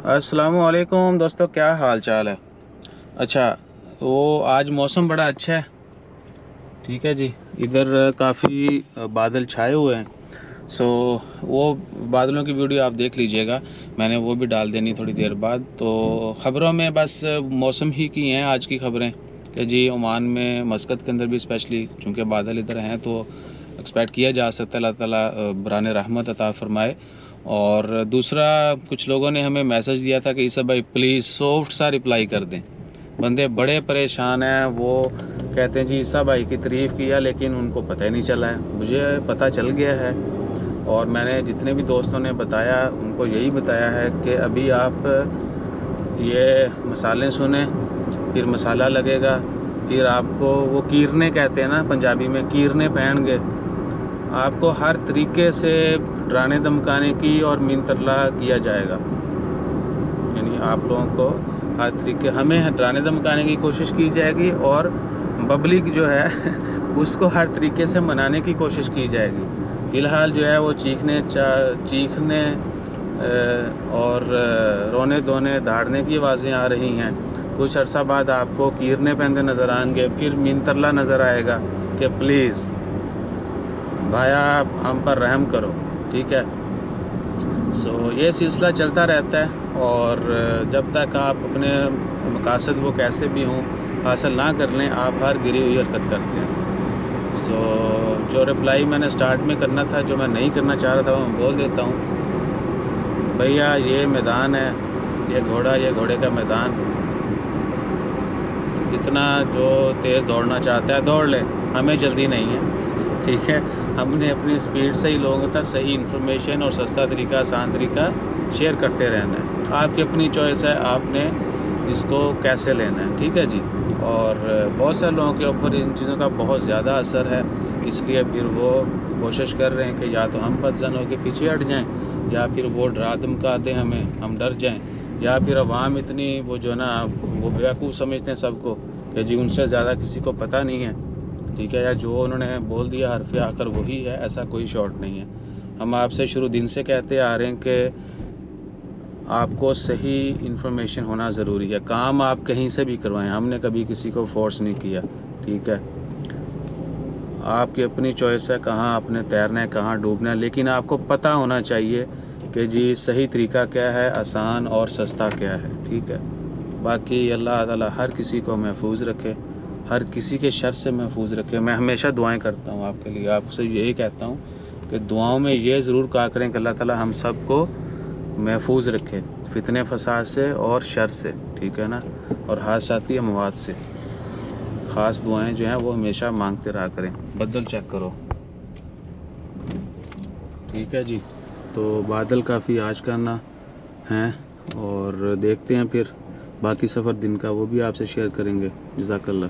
अस्सलाम वालेकुम दोस्तों, क्या हाल चाल है। अच्छा, वो आज मौसम बड़ा अच्छा है। ठीक है जी, इधर काफ़ी बादल छाए हुए हैं। सो वो बादलों की वीडियो आप देख लीजिएगा, मैंने वो भी डाल देनी थोड़ी देर बाद। तो ख़बरों में बस मौसम ही की हैं आज की ख़बरें कि जी ओमान में मस्कत के अंदर भी स्पेशली चूँकि बादल इधर हैं तो एक्सपेक्ट किया जा सकता है अल्लाह ताला बरान रहमत अता फ़रमाए। और दूसरा, कुछ लोगों ने हमें मैसेज दिया था कि ईसा भाई प्लीज़ सॉफ्ट सा रिप्लाई कर दें। बंदे बड़े परेशान हैं, वो कहते हैं जी ईसा भाई की तारीफ़ किया लेकिन उनको पता ही नहीं चला है। मुझे पता चल गया है और मैंने जितने भी दोस्तों ने बताया उनको यही बताया है कि अभी आप ये मसाले सुने, फिर मसाला लगेगा, फिर आपको वो कीरने कहते हैं ना पंजाबी में, कीरने पहनगे। आपको हर तरीके से डराने धमकाने की और मिन तरला किया जाएगा। यानी आप लोगों को हर तरीके हमें डराने धमकाने की कोशिश की जाएगी और पब्लिक जो है उसको हर तरीके से मनाने की कोशिश की जाएगी। फ़िलहाल जो है वो चीखने और रोने धोने दहाड़ने की आवाज़ें आ रही हैं। कुछ अर्सा बाद आपको कीरने पहनते नज़र आएंगे, फिर मिन तरला नज़र आएगा कि प्लीज़ भाया आप हम पर रहम करो। ठीक है, सो ये सिलसिला चलता रहता है और जब तक आप अपने मकासद वो कैसे भी हों हासिल ना कर लें, आप हर गिरी हुई हरकत करते हैं। सो जो रिप्लाई मैंने स्टार्ट में करना था, जो मैं नहीं करना चाह रहा था, वो मैं बोल देता हूँ। भैया ये मैदान है, ये घोड़े का मैदान, जितना जो तेज़ दौड़ना चाहता है दौड़ ले, हमें जल्दी नहीं है। ठीक है, हमने अपनी स्पीड से ही लोगों तक सही इन्फॉर्मेशन और सस्ता तरीका, आसान तरीका शेयर करते रहना है। आपकी अपनी चॉइस है, आपने इसको कैसे लेना है। ठीक है जी। और बहुत सारे लोगों के ऊपर इन चीज़ों का बहुत ज़्यादा असर है, इसलिए फिर वो कोशिश कर रहे हैं कि या तो हम बदजन होकर पीछे हट जाएं, या फिर वो डरा धमका दें हमें, हम डर जाएं, या फिर अवाम इतनी वो जो ना वो बेवकूफ़ समझते हैं सबको कि जी उनसे ज़्यादा किसी को पता नहीं है। ठीक है, या जो उन्होंने बोल दिया हरफ आखिर वही है, ऐसा कोई शॉर्ट नहीं है। हम आपसे शुरू दिन से कहते आ रहे हैं कि आपको सही इन्फॉर्मेशन होना ज़रूरी है। काम आप कहीं से भी करवाएं, हमने कभी किसी को फोर्स नहीं किया। ठीक है, आपकी अपनी चॉइस है कहाँ आपने तैरना है, कहाँ डूबना है, लेकिन आपको पता होना चाहिए कि जी सही तरीका क्या है, आसान और सस्ता क्या है। ठीक है, बाकी अल्लाह ताला हर किसी को महफूज रखे, हर किसी के शर से महफूज रखे। मैं हमेशा दुआएं करता हूँ आपके लिए, आपसे यही कहता हूँ कि दुआओं में ये ज़रूर कहा करें कि अल्लाह ताला हम सब को महफूज रखे फितने फसाद से और शर से। ठीक है ना, और हादसाती अमवात से। ख़ास दुआएं जो हैं वो हमेशा मांगते रहा करें। बदल चेक करो। ठीक है जी, तो बादल काफ़ी आज करना हैं और देखते हैं फिर बाकी सफ़र दिन का, वो भी आपसे शेयर करेंगे। जज़ाकल्लाह।